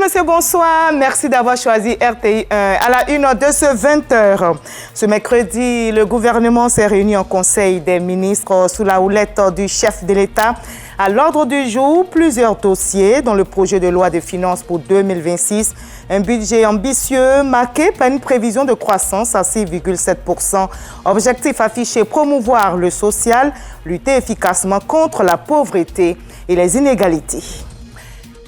messieurs, bonsoir. Merci d'avoir choisi RTI 1 à la une de ce 20h. Ce mercredi, le gouvernement s'est réuni en Conseil des ministres sous la houlette du chef de l'État. À l'ordre du jour, plusieurs dossiers dont le projet de loi de finances pour 2026, un budget ambitieux marqué par une prévision de croissance à 6,7%. Objectif affiché, promouvoir le social, lutter efficacement contre la pauvreté et les inégalités.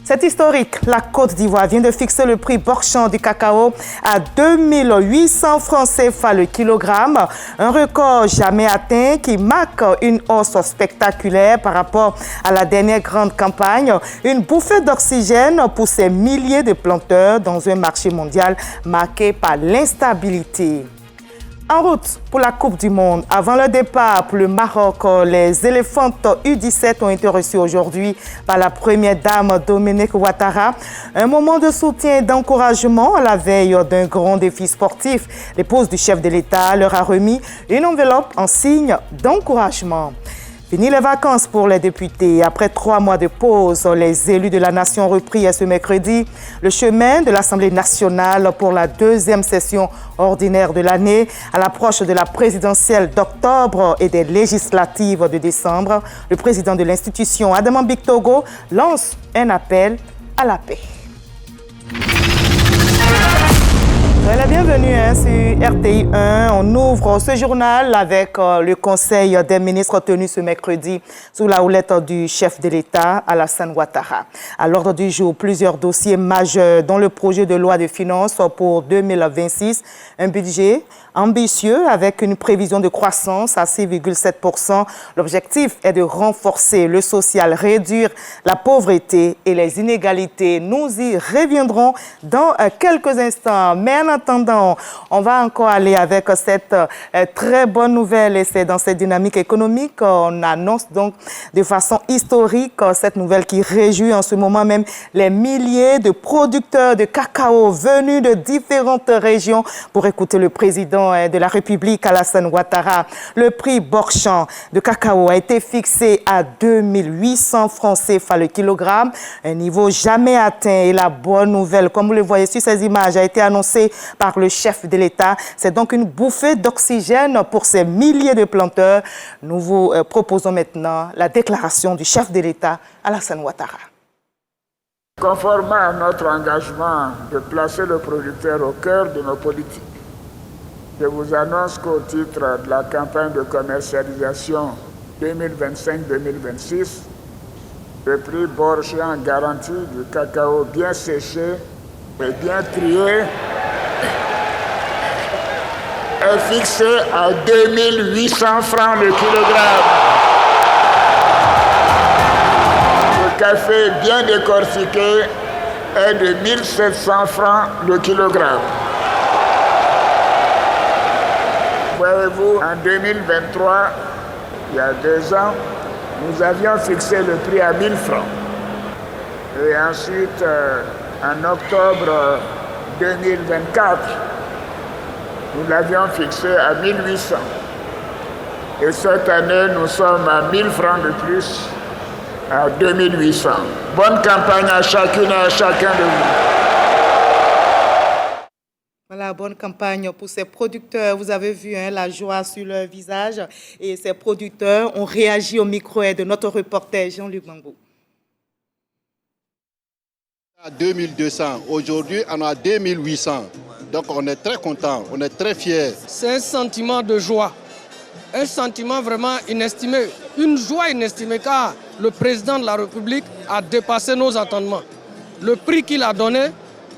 C'est historique. La Côte d'Ivoire vient de fixer le prix Bourg-Champ du cacao à 2800 francs CFA le kilogramme. Un record jamais atteint qui marque une hausse spectaculaire par rapport à la dernière grande campagne. Une bouffée d'oxygène pour ces milliers de planteurs dans un marché mondial marqué par l'instabilité. En route pour la Coupe du Monde. Avant le départ pour le Maroc, les éléphantes U17 ont été reçues aujourd'hui par la première dame Dominique Ouattara. Un moment de soutien et d'encouragement à la veille d'un grand défi sportif. L'épouse du chef de l'État leur a remis une enveloppe en signe d'encouragement. Fini les vacances pour les députés. Après 3 mois de pause, les élus de la nation ont repris ce mercredi le chemin de l'Assemblée nationale pour la deuxième session ordinaire de l'année. À l'approche de la présidentielle d'octobre et des législatives de décembre, le président de l'institution, Adama Bictogo, lance un appel à la paix. La bienvenue sur RTI 1. On ouvre ce journal avec le Conseil des ministres tenu ce mercredi sous la houlette du chef de l'État, Alassane Ouattara. À l'ordre du jour, plusieurs dossiers majeurs dont le projet de loi de finances pour 2026, un budget ambitieux avec une prévision de croissance à 6,7%. L'objectif est de renforcer le social, réduire la pauvreté et les inégalités. Nous y reviendrons dans quelques instants. Mais en attendant, on va encore aller avec cette très bonne nouvelle et c'est dans cette dynamique économique qu'on annonce donc de façon historique cette nouvelle qui réjouit en ce moment même les milliers de producteurs de cacao venus de différentes régions pour écouter le président de la République, Alassane Ouattara. Le prix Bourg-Champ de cacao a été fixé à 2800 francs CFA le kilogramme, un niveau jamais atteint. Et la bonne nouvelle, comme vous le voyez sur ces images, a été annoncée par le chef de l'État. C'est donc une bouffée d'oxygène pour ces milliers de planteurs. Nous vous proposons maintenant la déclaration du chef de l'État, Alassane Ouattara. Conformément à notre engagement de placer le producteur au cœur de nos politiques, je vous annonce qu'au titre de la campagne de commercialisation 2025-2026, le prix Bourg-Champ garanti du cacao bien séché et bien trié est fixé à 2800 francs le kilogramme. Le café bien décortiqué est de 1700 francs le kilogramme. Voyez-vous, en 2023, il y a 2 ans, nous avions fixé le prix à 1000 francs. Et ensuite, en octobre 2024, nous l'avions fixé à 1800. Et cette année, nous sommes à 1000 francs de plus, à 2800. Bonne campagne à chacune et à chacun de vous. Voilà, bonne campagne pour ces producteurs. Vous avez vu la joie sur leur visage. Et ces producteurs ont réagi au micro de notre reporter Jean-Luc Mangou. À 2200, aujourd'hui on a 2800. Donc on est très content, on est très fiers. C'est un sentiment de joie, un sentiment vraiment inestimé, une joie inestimée car le président de la République a dépassé nos entendements. Le prix qu'il a donné,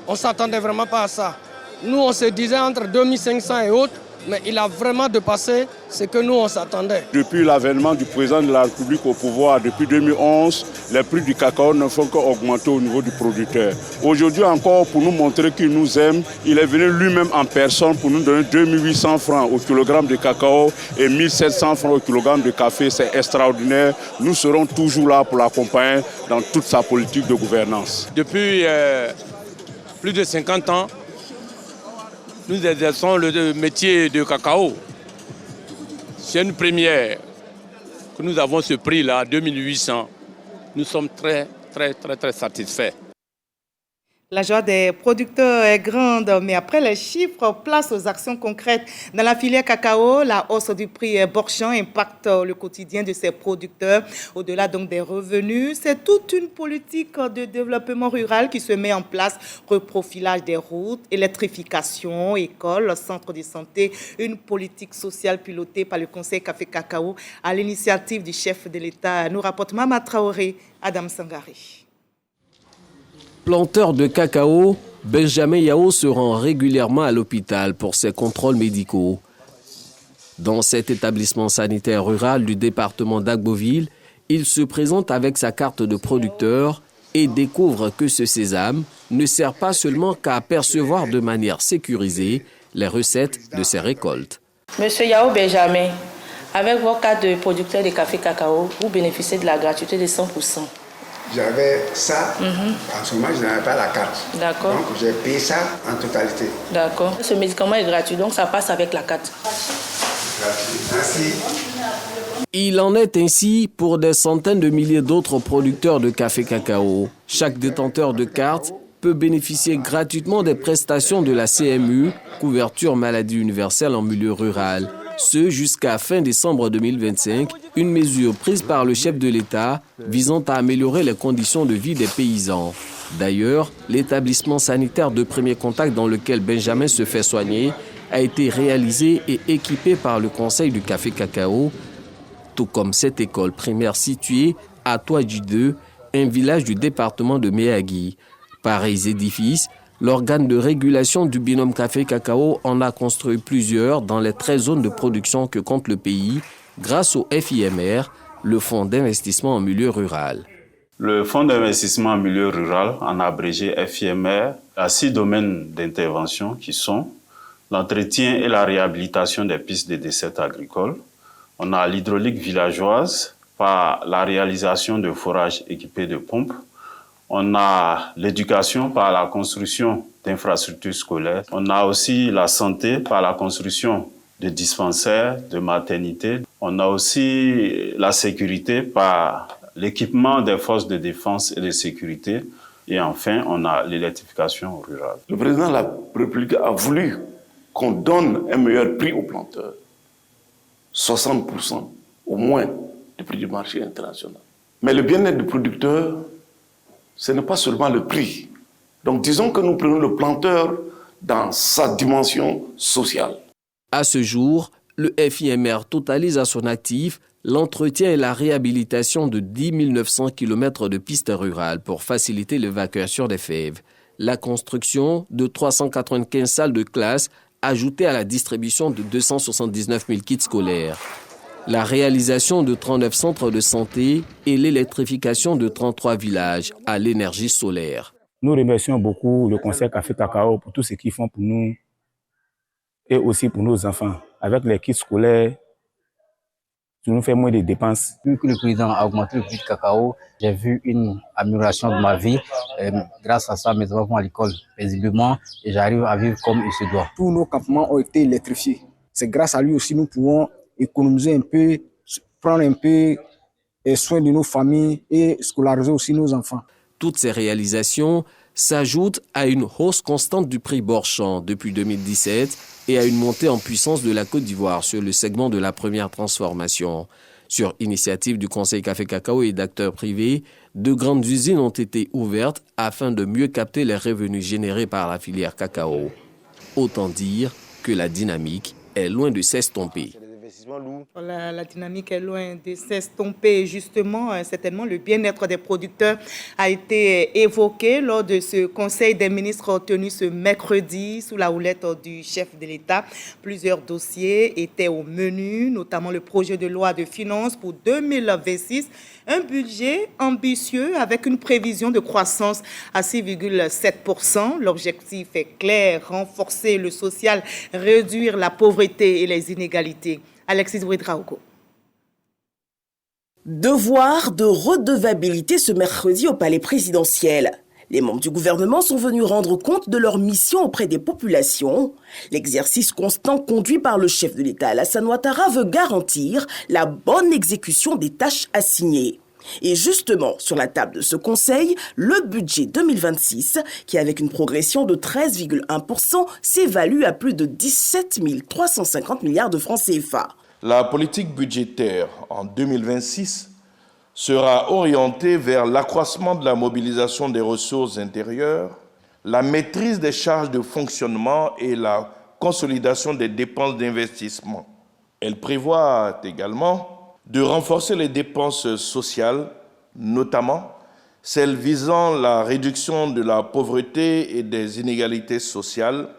on ne s'attendait vraiment pas à ça. Nous, on se disait entre 2500 et autres, mais il a vraiment dépassé ce que nous, on s'attendait. Depuis l'avènement du président de la République au pouvoir, depuis 2011, les prix du cacao ne font qu'augmenter au niveau du producteur. Aujourd'hui encore, pour nous montrer qu'il nous aime, il est venu lui-même en personne pour nous donner 2800 francs au kilogramme de cacao et 1700 francs au kilogramme de café. C'est extraordinaire. Nous serons toujours là pour l'accompagner dans toute sa politique de gouvernance. Depuis plus de 50 ans, nous exerçons le métier de cacao. C'est une première que nous avons ce prix-là, 2800. Nous sommes très satisfaits. La joie des producteurs est grande, mais après les chiffres, place aux actions concrètes. Dans la filière cacao, la hausse du prix Bourg-Champ impacte le quotidien de ces producteurs. Au-delà donc des revenus, c'est toute une politique de développement rural qui se met en place. Reprofilage des routes, électrification, écoles, centres de santé, une politique sociale pilotée par le Conseil Café Cacao à l'initiative du chef de l'État. Nous rapporte Mama Traoré, Adam Sangari. Planteur de cacao, Benjamin Yao se rend régulièrement à l'hôpital pour ses contrôles médicaux. Dans cet établissement sanitaire rural du département d'Agboville, il se présente avec sa carte de producteur et découvre que ce sésame ne sert pas seulement qu'à percevoir de manière sécurisée les recettes de ses récoltes. Monsieur Yao Benjamin, avec vos cartes de producteur de café cacao, vous bénéficiez de la gratuité de 100%. J'avais ça, en ce moment je n'avais pas la carte. D'accord. Donc j'ai payé ça en totalité. D'accord. Ce médicament est gratuit, donc ça passe avec la carte. Merci. Il en est ainsi pour des centaines de milliers d'autres producteurs de café cacao. Chaque détenteur de carte peut bénéficier gratuitement des prestations de la CMU, couverture maladie universelle en milieu rural. Ce jusqu'à fin décembre 2025, une mesure prise par le chef de l'État visant à améliorer les conditions de vie des paysans. D'ailleurs, l'établissement sanitaire de premier contact dans lequel Benjamin se fait soigner a été réalisé et équipé par le Conseil du Café Cacao, tout comme cette école primaire située à Touadji 2, un village du département de Méagui. Pareils édifices, l'organe de régulation du binôme café-cacao en a construit plusieurs dans les 13 zones de production que compte le pays grâce au FIMR, le Fonds d'investissement en milieu rural. Le Fonds d'investissement en milieu rural, en abrégé FIMR, a 6 domaines d'intervention qui sont l'entretien et la réhabilitation des pistes de desserte agricoles. On a l'hydraulique villageoise par la réalisation de forages équipés de pompes. On a l'éducation par la construction d'infrastructures scolaires. On a aussi la santé par la construction de dispensaires, de maternités. On a aussi la sécurité par l'équipement des forces de défense et de sécurité. Et enfin, on a l'électrification rurale. Le président de la République a voulu qu'on donne un meilleur prix aux planteurs. 60% au moins du prix du marché international. Mais le bien-être du producteur, ce n'est pas seulement le prix. Donc disons que nous prenons le planteur dans sa dimension sociale. À ce jour, le FIMR totalise à son actif l'entretien et la réhabilitation de 10 900 km de pistes rurales pour faciliter l'évacuation des fèves. La construction de 395 salles de classe ajoutées à la distribution de 279 000 kits scolaires. La réalisation de 39 centres de santé et l'électrification de 33 villages à l'énergie solaire. Nous remercions beaucoup le Conseil Café Cacao pour tout ce qu'ils font pour nous et aussi pour nos enfants. Avec les kits scolaires, ça nous fait moins de dépenses. Depuis que le président a augmenté le prix de cacao, j'ai vu une amélioration de ma vie. Grâce à ça, mes enfants vont à l'école paisiblement et j'arrive à vivre comme il se doit. Tous nos campements ont été électrifiés. C'est grâce à lui aussi que nous pouvons économiser un peu, prendre un peu soin de nos familles et scolariser aussi nos enfants. Toutes ces réalisations s'ajoutent à une hausse constante du prix Bourg-Champ depuis 2017 et à une montée en puissance de la Côte d'Ivoire sur le segment de la première transformation. Sur initiative du Conseil Café Cacao et d'acteurs privés, de grandes usines ont été ouvertes afin de mieux capter les revenus générés par la filière cacao. Autant dire que la dynamique est loin de s'estomper. La dynamique est loin de s'estomper. Justement, certainement, le bien-être des producteurs a été évoqué lors de ce Conseil des ministres tenu ce mercredi sous la houlette du chef de l'État. Plusieurs dossiers étaient au menu, notamment le projet de loi de finances pour 2026, un budget ambitieux avec une prévision de croissance à 6,7%. L'objectif est clair, renforcer le social, réduire la pauvreté et les inégalités. Alexis Ouedraogo. Devoir de redevabilité ce mercredi au palais présidentiel. Les membres du gouvernement sont venus rendre compte de leur mission auprès des populations. L'exercice constant conduit par le chef de l'État, Alassane Ouattara, veut garantir la bonne exécution des tâches assignées. Et justement, sur la table de ce conseil, le budget 2026, qui avec une progression de 13,1%, s'évalue à plus de 17 350 milliards de francs CFA. La politique budgétaire en 2026 sera orientée vers l'accroissement de la mobilisation des ressources intérieures, la maîtrise des charges de fonctionnement et la consolidation des dépenses d'investissement. Elle prévoit également de renforcer les dépenses sociales, notamment celles visant la réduction de la pauvreté et des inégalités sociales,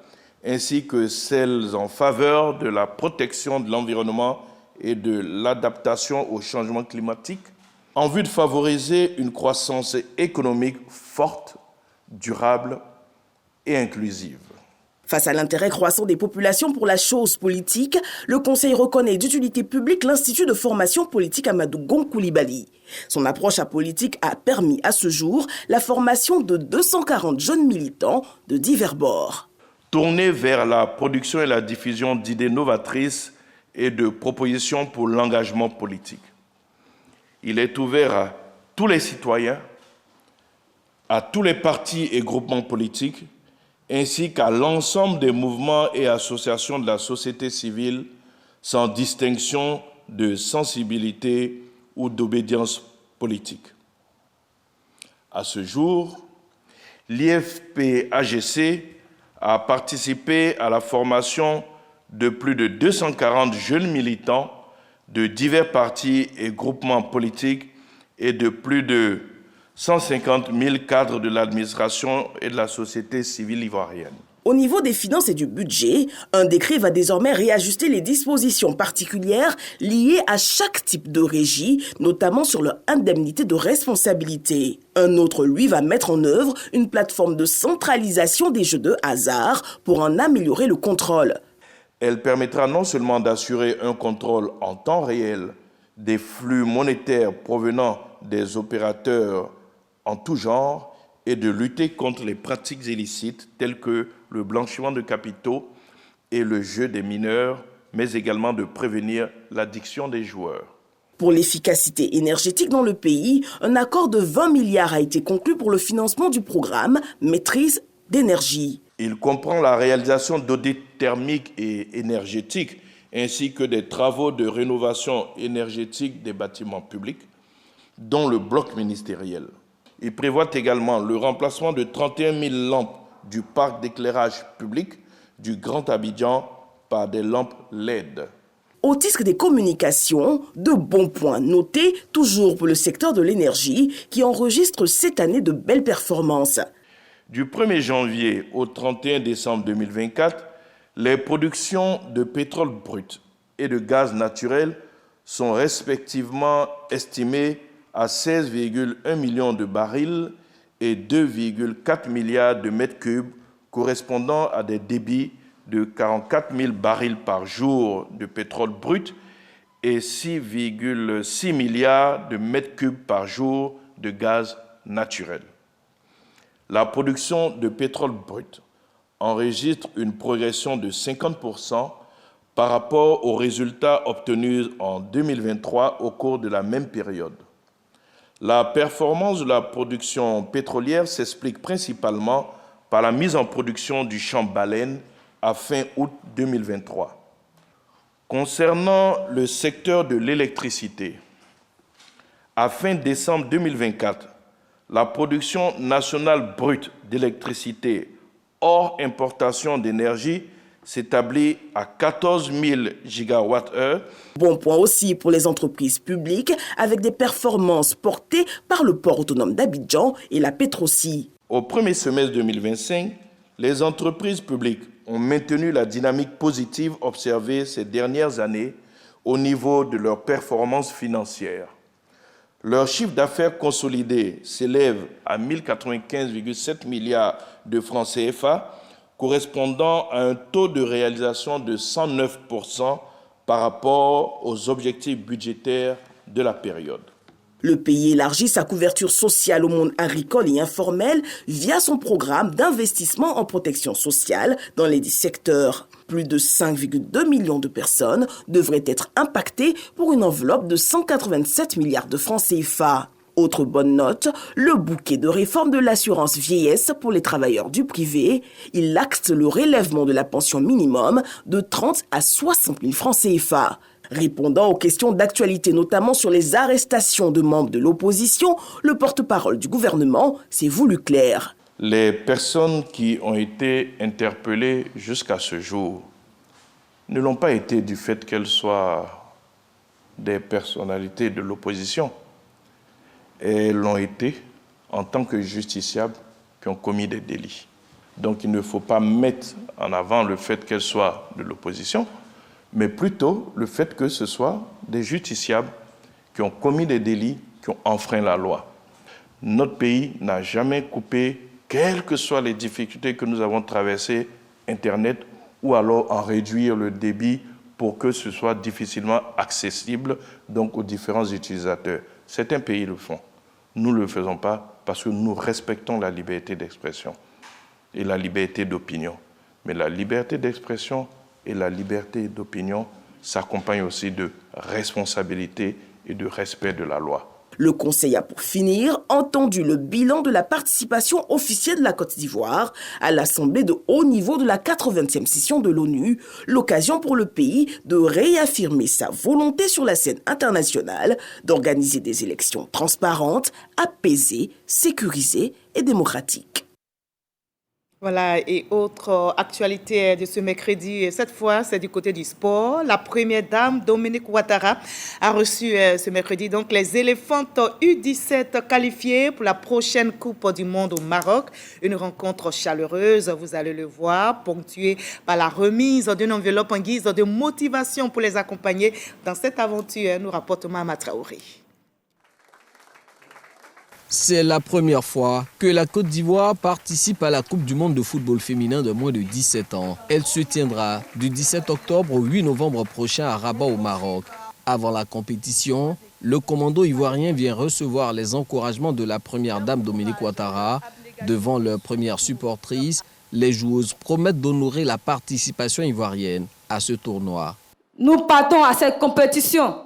ainsi que celles en faveur de la protection de l'environnement et de l'adaptation au changement climatique, en vue de favoriser une croissance économique forte, durable et inclusive. Face à l'intérêt croissant des populations pour la chose politique, le Conseil reconnaît d'utilité publique l'Institut de formation politique Amadou Gon Coulibaly. Son approche apolitique a permis à ce jour la formation de 240 jeunes militants de divers bords. Tourné vers la production et la diffusion d'idées novatrices et de propositions pour l'engagement politique. Il est ouvert à tous les citoyens, à tous les partis et groupements politiques, ainsi qu'à l'ensemble des mouvements et associations de la société civile, sans distinction de sensibilité ou d'obédience politique. À ce jour, l'IFP-AGC a participé à la formation de plus de 240 jeunes militants de divers partis et groupements politiques et de plus de 150 000 cadres de l'administration et de la société civile ivoirienne. Au niveau des finances et du budget, un décret va désormais réajuster les dispositions particulières liées à chaque type de régie, notamment sur leur indemnité de responsabilité. Un autre, lui, va mettre en œuvre une plateforme de centralisation des jeux de hasard pour en améliorer le contrôle. Elle permettra non seulement d'assurer un contrôle en temps réel des flux monétaires provenant des opérateurs en tout genre et de lutter contre les pratiques illicites telles que le blanchiment de capitaux et le jeu des mineurs, mais également de prévenir l'addiction des joueurs. Pour l'efficacité énergétique dans le pays, un accord de 20 milliards a été conclu pour le financement du programme Maîtrise d'énergie. Il comprend la réalisation d'audits thermiques et énergétiques ainsi que des travaux de rénovation énergétique des bâtiments publics, dont le bloc ministériel. Il prévoit également le remplacement de 31 000 lampes du parc d'éclairage public du Grand Abidjan par des lampes LED. Au titre des communications, de bons points notés, toujours pour le secteur de l'énergie, qui enregistre cette année de belles performances. Du 1er janvier au 31 décembre 2024, les productions de pétrole brut et de gaz naturel sont respectivement estimées à 16,1 millions de barils et 2,4 milliards de mètres cubes, correspondant à des débits de 44 000 barils par jour de pétrole brut et 6,6 milliards de mètres cubes par jour de gaz naturel. La production de pétrole brut enregistre une progression de 50% par rapport aux résultats obtenus en 2023 au cours de la même période. La performance de la production pétrolière s'explique principalement par la mise en production du champ Baleine à fin août 2023. Concernant le secteur de l'électricité, à fin décembre 2024, la production nationale brute d'électricité hors importation d'énergie s'établit à 14 000 gigawattheures. Bon point aussi pour les entreprises publiques avec des performances portées par le port autonome d'Abidjan et la Petroci. Au premier semestre 2025, les entreprises publiques ont maintenu la dynamique positive observée ces dernières années au niveau de leurs performances financières. Leur chiffre d'affaires consolidé s'élève à 1095,7 milliards de francs CFA, correspondant à un taux de réalisation de 109% par rapport aux objectifs budgétaires de la période. Le pays élargit sa couverture sociale au monde agricole et informel via son programme d'investissement en protection sociale dans les 10 secteurs. Plus de 5,2 millions de personnes devraient être impactées pour une enveloppe de 187 milliards de francs CFA. Autre bonne note, le bouquet de réforme de l'assurance vieillesse pour les travailleurs du privé. Il acte le relèvement de la pension minimum de 30 à 60 000 francs CFA. Répondant aux questions d'actualité, notamment sur les arrestations de membres de l'opposition, le porte-parole du gouvernement s'est voulu clair. Les personnes qui ont été interpellées jusqu'à ce jour ne l'ont pas été du fait qu'elles soient des personnalités de l'opposition. Elles l'ont été en tant que justiciables qui ont commis des délits. Donc il ne faut pas mettre en avant le fait qu'elles soient de l'opposition, mais plutôt le fait que ce soit des justiciables qui ont commis des délits, qui ont enfreint la loi. Notre pays n'a jamais coupé, quelles que soient les difficultés que nous avons traversées, Internet, ou alors en réduire le débit pour que ce soit difficilement accessible donc, aux différents utilisateurs. Certains pays le font. Nous ne le faisons pas parce que nous respectons la liberté d'expression et la liberté d'opinion. Mais la liberté d'expression et la liberté d'opinion s'accompagnent aussi de responsabilité et de respect de la loi. Le Conseil a pour finir entendu le bilan de la participation officielle de la Côte d'Ivoire à l'Assemblée de haut niveau de la 80e session de l'ONU, l'occasion pour le pays de réaffirmer sa volonté sur la scène internationale d'organiser des élections transparentes, apaisées, sécurisées et démocratiques. Voilà, et autre actualité de ce mercredi, cette fois c'est du côté du sport. La première dame, Dominique Ouattara, a reçu ce mercredi donc les éléphantes U17 qualifiées pour la prochaine Coupe du Monde au Maroc. Une rencontre chaleureuse, vous allez le voir, ponctuée par la remise d'une enveloppe en guise de motivation pour les accompagner dans cette aventure, nous rapporte Mama Traoré. C'est la première fois que la Côte d'Ivoire participe à la Coupe du monde de football féminin de moins de 17 ans. Elle se tiendra du 17 octobre au 8 novembre prochain à Rabat au Maroc. Avant la compétition, le commando ivoirien vient recevoir les encouragements de la première dame Dominique Ouattara. Devant leur première supportrice, les joueuses promettent d'honorer la participation ivoirienne à ce tournoi. Nous partons à cette compétition.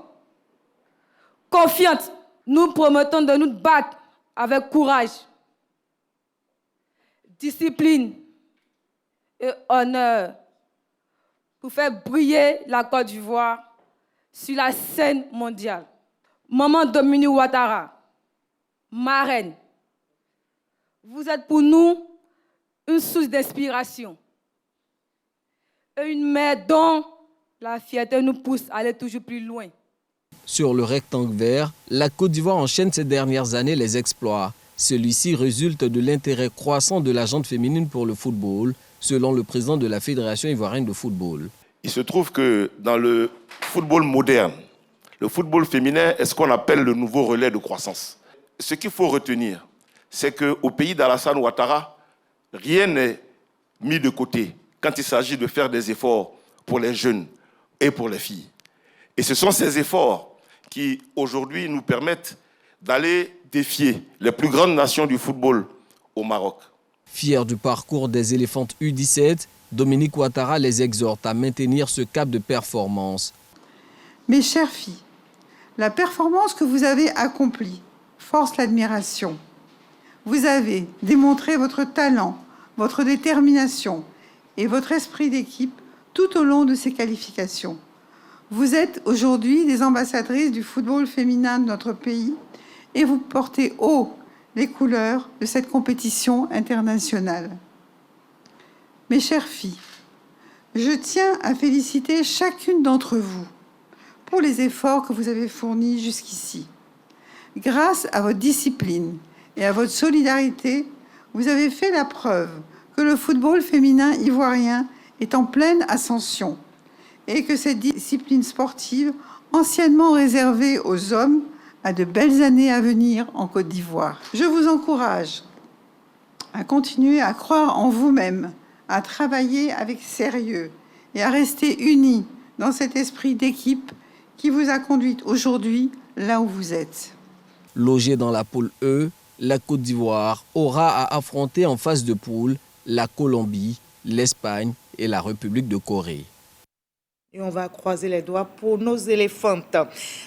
Confiantes, nous promettons de nous battre avec courage, discipline et honneur pour faire briller la Côte d'Ivoire sur la scène mondiale. Maman Dominique Ouattara, marraine, vous êtes pour nous une source d'inspiration et une mère dont la fierté nous pousse à aller toujours plus loin. Sur le rectangle vert, la Côte d'Ivoire enchaîne ces dernières années les exploits. Celui-ci résulte de l'intérêt croissant de la gente féminine pour le football, selon le président de la Fédération ivoirienne de football. Il se trouve que dans le football moderne, le football féminin est ce qu'on appelle le nouveau relais de croissance. Ce qu'il faut retenir, c'est qu'au pays d'Alassane Ouattara, rien n'est mis de côté quand il s'agit de faire des efforts pour les jeunes et pour les filles. Et ce sont ces efforts qui, aujourd'hui, nous permettent d'aller défier les plus grandes nations du football au Maroc. Fier du parcours des éléphantes U17, Dominique Ouattara les exhorte à maintenir ce cap de performance. Mes chères filles, la performance que vous avez accomplie force l'admiration. Vous avez démontré votre talent, votre détermination et votre esprit d'équipe tout au long de ces qualifications. Vous êtes aujourd'hui des ambassadrices du football féminin de notre pays et vous portez haut les couleurs de cette compétition internationale. Mes chères filles, je tiens à féliciter chacune d'entre vous pour les efforts que vous avez fournis jusqu'ici. Grâce à votre discipline et à votre solidarité, vous avez fait la preuve que le football féminin ivoirien est en pleine ascension et que cette discipline sportive, anciennement réservée aux hommes, a de belles années à venir en Côte d'Ivoire. Je vous encourage à continuer à croire en vous-même, à travailler avec sérieux et à rester unis dans cet esprit d'équipe qui vous a conduite aujourd'hui là où vous êtes. Logée dans la poule E, la Côte d'Ivoire aura à affronter en phase de poule la Colombie, l'Espagne et la République de Corée. Et on va croiser les doigts pour nos éléphantes.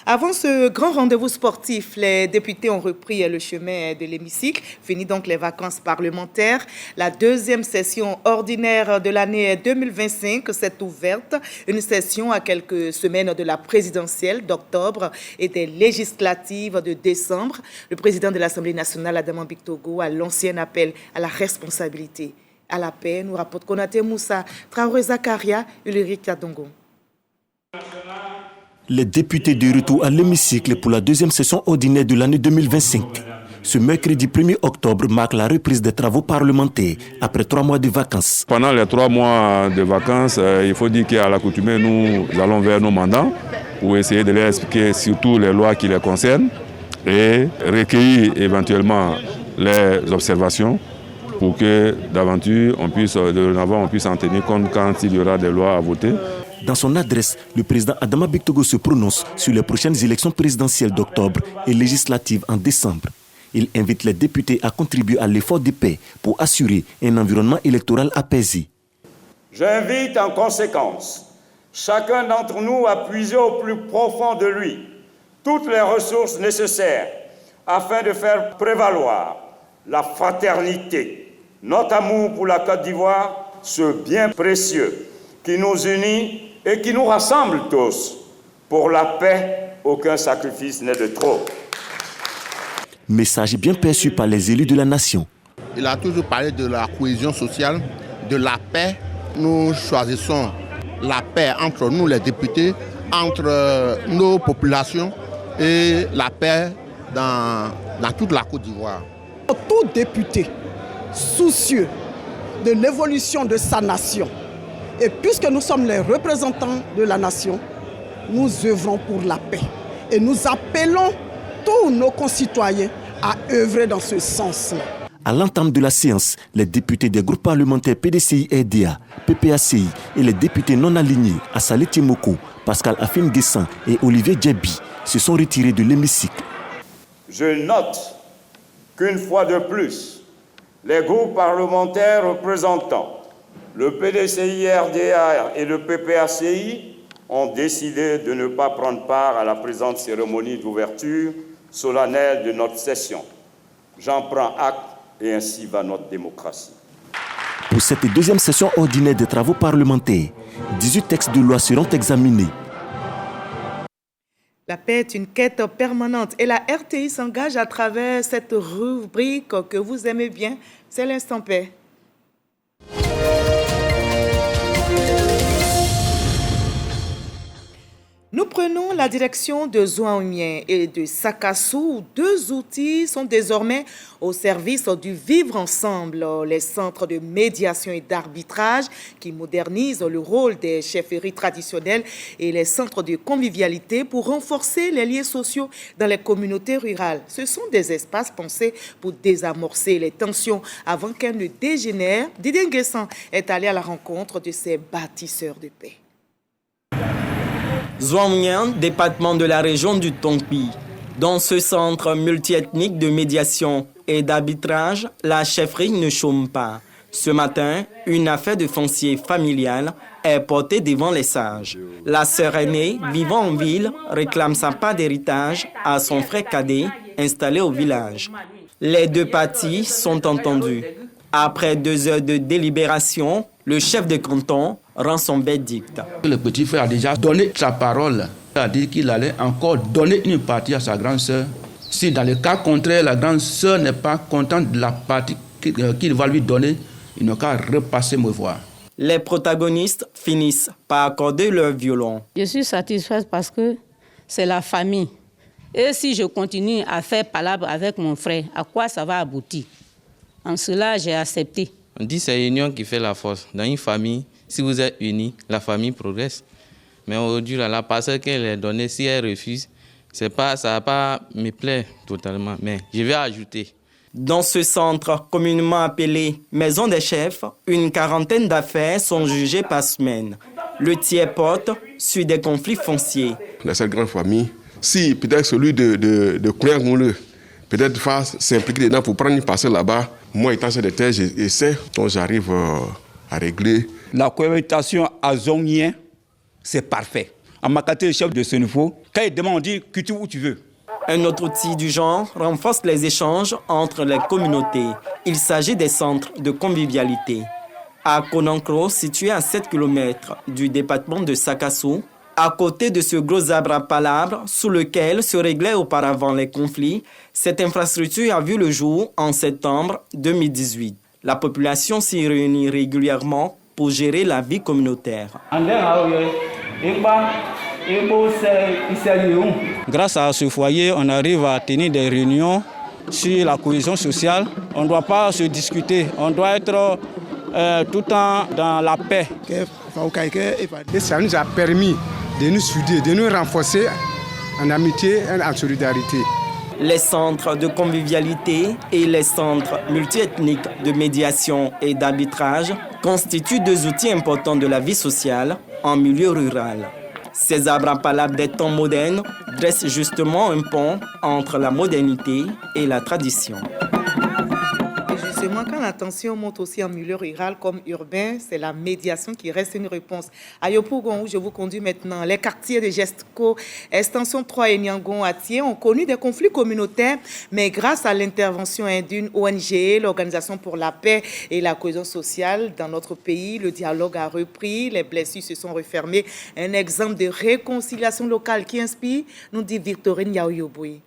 Avant ce grand rendez-vous sportif, les députés ont repris le chemin de l'hémicycle. Fini donc les vacances parlementaires. La deuxième session ordinaire de l'année 2025 s'est ouverte. Une session à quelques semaines de la présidentielle d'octobre et des législatives de décembre. Le président de l'Assemblée nationale, Adama Bictogo, a lancé un appel à la responsabilité, à la paix. Nous rapporte Konaté Moussa, Traoré Zakaria, Ulrich Tadongo. Les députés de retour à l'hémicycle pour la deuxième session ordinaire de l'année 2025. Ce mercredi 1er octobre marque la reprise des travaux parlementaires après 3 mois de vacances. Pendant les 3 mois de vacances, il faut dire qu'à l'accoutumée, nous allons vers nos mandats pour essayer de leur expliquer surtout les lois qui les concernent et recueillir éventuellement les observations pour que d'aventure, on puisse en tenir compte quand il y aura des lois à voter. Dans son adresse, le président Adama Bictogo se prononce sur les prochaines élections présidentielles d'octobre et législatives en décembre. Il invite les députés à contribuer à l'effort de paix pour assurer un environnement électoral apaisé. J'invite en conséquence chacun d'entre nous à puiser au plus profond de lui toutes les ressources nécessaires afin de faire prévaloir la fraternité, notre amour pour la Côte d'Ivoire, ce bien précieux qui nous unit et qui nous rassemble tous. Pour la paix, aucun sacrifice n'est de trop. Message bien perçu par les élus de la nation. Il a toujours parlé de la cohésion sociale, de la paix. Nous choisissons la paix entre nous les députés, entre nos populations et la paix dans toute la Côte d'Ivoire. Tout député soucieux de l'évolution de sa nation, et puisque nous sommes les représentants de la nation, nous œuvrons pour la paix. Et nous appelons tous nos concitoyens à œuvrer dans ce sens-là. À l'entame de la séance, les députés des groupes parlementaires PDCI-RDA, PPACI et les députés non alignés Assalé Timoko, Pascal Afin-Guessan et Olivier Djebi se sont retirés de l'hémicycle. Je note qu'une fois de plus, les groupes parlementaires représentants le PDCI-RDA et le PPACI ont décidé de ne pas prendre part à la présente cérémonie d'ouverture solennelle de notre session. J'en prends acte et ainsi va notre démocratie. Pour cette deuxième session ordinaire des travaux parlementaires, 18 textes de loi seront examinés. La paix est une quête permanente et la RTI s'engage à travers cette rubrique que vous aimez bien, c'est l'instant paix. Nous prenons la direction de Zouaoumien et de Sakassou. 2 outils sont désormais au service du vivre ensemble. Les centres de médiation et d'arbitrage qui modernisent le rôle des chefferies traditionnelles et les centres de convivialité pour renforcer les liens sociaux dans les communautés rurales. Ce sont des espaces pensés pour désamorcer les tensions avant qu'elles ne dégénèrent. Didier Nguessan est allé à la rencontre de ces bâtisseurs de paix. Zouaoumien, département de la région du Tongpi. Dans ce centre multiethnique de médiation et d'arbitrage, la chefferie ne chôme pas. Ce matin, une affaire de foncier familial est portée devant les sages. La sœur aînée, vivant en ville, réclame sa part d'héritage à son frère cadet installé au village. Les 2 parties sont entendues. Après 2 heures de délibération, le chef de canton rend son verdict. Le petit frère a déjà donné sa parole. Il a dit qu'il allait encore donner une partie à sa grande sœur. Si dans le cas contraire, la grande sœur n'est pas contente de la partie qu'il va lui donner, il n'a qu'à repasser me voir. Les protagonistes finissent par accorder leur violon. Je suis satisfaite parce que c'est la famille. Et si je continue à faire palabre avec mon frère, à quoi ça va aboutir? En cela, j'ai accepté. On dit que c'est l'union qui fait la force. Dans une famille, si vous êtes unis, la famille progresse. Mais aujourd'hui, la parcelle qu'elle est donnée, si elle refuse, ça ne va pas me plaire totalement. Mais je vais ajouter. Dans ce centre communément appelé Maison des chefs, une 40aine d'affaires sont jugées par semaine. Le tiers porte sur des conflits fonciers. Dans cette grande famille, si peut-être celui de Claire Mouleux, peut-être va s'impliquer dedans pour prendre une parcelle là-bas, moi étant sur des terres, j'essaie, donc j'arrive à régler. La cohabitation à Zouaoumien, c'est parfait. En ma qualité de chef de ce niveau, quand il demande, on dit cultive où tu veux. Un autre outil du genre renforce les échanges entre les communautés. Il s'agit des centres de convivialité. À Konankro, situé à 7 km du département de Sakassou, à côté de ce gros arbre à palabres sous lequel se réglaient auparavant les conflits, cette infrastructure a vu le jour en septembre 2018. La population s'y réunit régulièrement pour gérer la vie communautaire. Grâce à ce foyer, on arrive à tenir des réunions sur la cohésion sociale. On ne doit pas se discuter, on doit être tout le temps dans la paix. Et ça nous a permis de nous souder, de nous renforcer en amitié et en solidarité. Les centres de convivialité et les centres multiethniques de médiation et d'arbitrage constituent deux outils importants de la vie sociale en milieu rural. Ces arbres à palabres des temps modernes dressent justement un pont entre la modernité et la tradition. Justement, quand la tension monte aussi en milieu rural comme urbain, c'est la médiation qui reste une réponse. À Yopougon, où je vous conduis maintenant, les quartiers de Gestco, Extension 3 et Niangon-Atié ont connu des conflits communautaires, mais grâce à l'intervention d'une ONG, l'Organisation pour la paix et la cohésion sociale dans notre pays, le dialogue a repris, les blessures se sont refermées. Un exemple de réconciliation locale qui inspire, nous dit Victorine Yaoyoboui.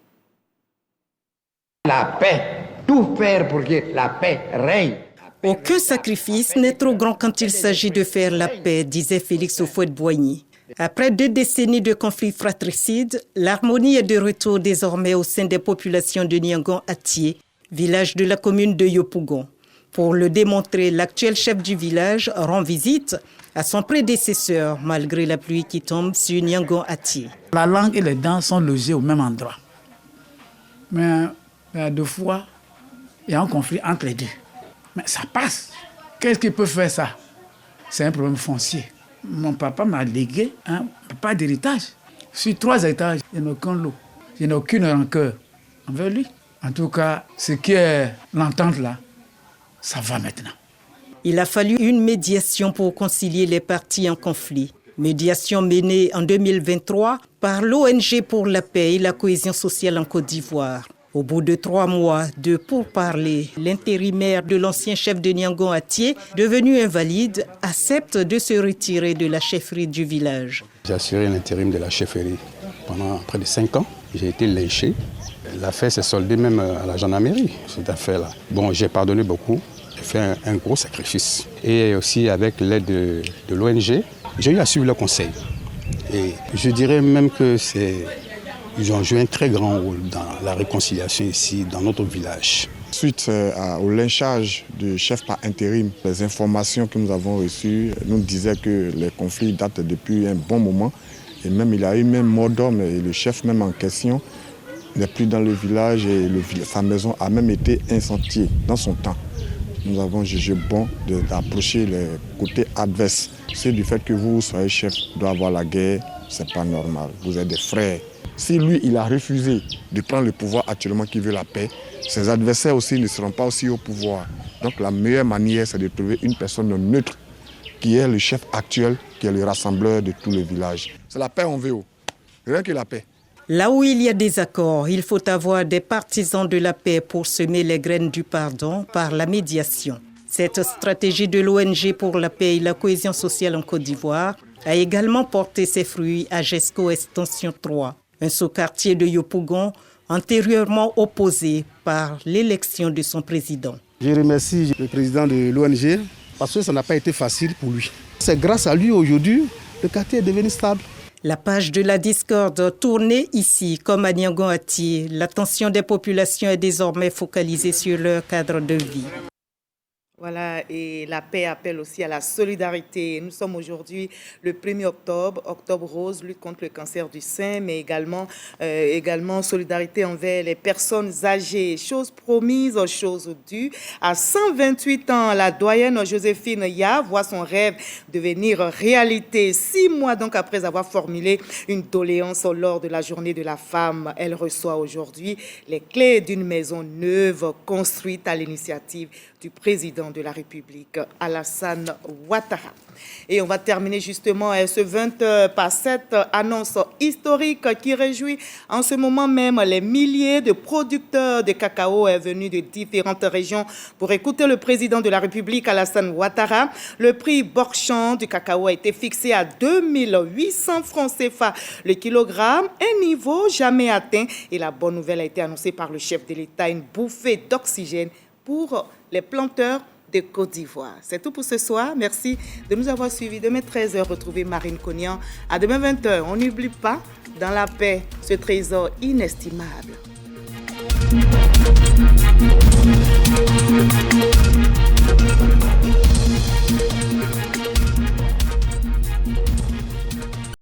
La paix, tout faire pour que la paix règne. Aucun sacrifice n'est trop grand quand il s'agit de faire la paix, disait Félix Houphouët-Boigny. Après 2 décennies de conflits fratricides, l'harmonie est de retour désormais au sein des populations de Niangon-Atié, village de la commune de Yopougon. Pour le démontrer, l'actuel chef du village rend visite à son prédécesseur, malgré la pluie qui tombe sur Niangon-Atié. La langue et les dents sont logées au même endroit. Mais 2 fois, il y a un conflit entre les deux. Mais ça passe. Qu'est-ce qui peut faire ça? C'est un problème foncier. Mon papa m'a légué pas d'héritage. Sur 3 étages, il n'y a aucun lot. Il n'y a aucune rancœur envers lui. En tout cas, ce qui est l'entente là, ça va maintenant. Il a fallu une médiation pour concilier les parties en conflit. Médiation menée en 2023 par l'ONG pour la paix et la cohésion sociale en Côte d'Ivoire. Au bout de 3 mois de pourparlers, l'intérimaire de l'ancien chef de Niangon-Atié, devenu invalide, accepte de se retirer de la chefferie du village. J'ai assuré l'intérim de la chefferie pendant près de 5 ans. J'ai été lynché. L'affaire s'est soldée même à la gendarmerie, cette affaire-là. Bon, j'ai pardonné beaucoup. J'ai fait un gros sacrifice. Et aussi avec l'aide de l'ONG, j'ai eu à suivre le conseil. Et je dirais même que ils ont joué un très grand rôle dans la réconciliation ici, dans notre village. Suite au lynchage du chef par intérim, les informations que nous avons reçues nous disaient que les conflits datent depuis un bon moment. Et même il y a eu même mort d'homme et le chef même en question n'est plus dans le village et sa maison a même été incendiée dans son temps. Nous avons jugé bon d'approcher les côtés adverses. C'est du fait que vous soyez chef, doit avoir la guerre, c'est pas normal. Vous êtes des frères. Si lui, il a refusé de prendre le pouvoir actuellement qui veut la paix, ses adversaires aussi ne seront pas aussi au pouvoir. Donc la meilleure manière, c'est de trouver une personne neutre qui est le chef actuel, qui est le rassembleur de tout le village. C'est la paix en VO, rien que la paix. Là où il y a des accords, il faut avoir des partisans de la paix pour semer les graines du pardon par la médiation. Cette stratégie de l'ONG pour la paix et la cohésion sociale en Côte d'Ivoire a également porté ses fruits à Gestco Extension 3, un sous-quartier de Yopougon antérieurement opposé par l'élection de son président. Je remercie le président de l'ONG parce que ça n'a pas été facile pour lui. C'est grâce à lui aujourd'hui le quartier est devenu stable. La page de la discorde tournée ici comme à Niangon-Atié, l'attention des populations est désormais focalisée sur leur cadre de vie. Voilà, et la paix appelle aussi à la solidarité. Nous sommes aujourd'hui le 1er octobre, octobre rose, lutte contre le cancer du sein, mais également solidarité envers les personnes âgées. Chose promise, chose due. À 128 ans, la doyenne Joséphine Ya voit son rêve devenir réalité. 6 mois donc après avoir formulé une doléance lors de la journée de la femme, elle reçoit aujourd'hui les clés d'une maison neuve construite à l'initiative du président de la République, Alassane Ouattara. Et on va terminer justement ce 20 par cette annonce historique qui réjouit en ce moment même les milliers de producteurs de cacao venus de différentes régions pour écouter le président de la République, Alassane Ouattara. Le prix Bourg-Champ du cacao a été fixé à 2800 francs CFA le kilogramme, un niveau jamais atteint. Et la bonne nouvelle a été annoncée par le chef de l'État, une bouffée d'oxygène pour les planteurs de Côte d'Ivoire. C'est tout pour ce soir. Merci de nous avoir suivis. Demain 13h, retrouvez Marine Cognan. À demain 20h. On n'oublie pas, dans la paix, ce trésor inestimable.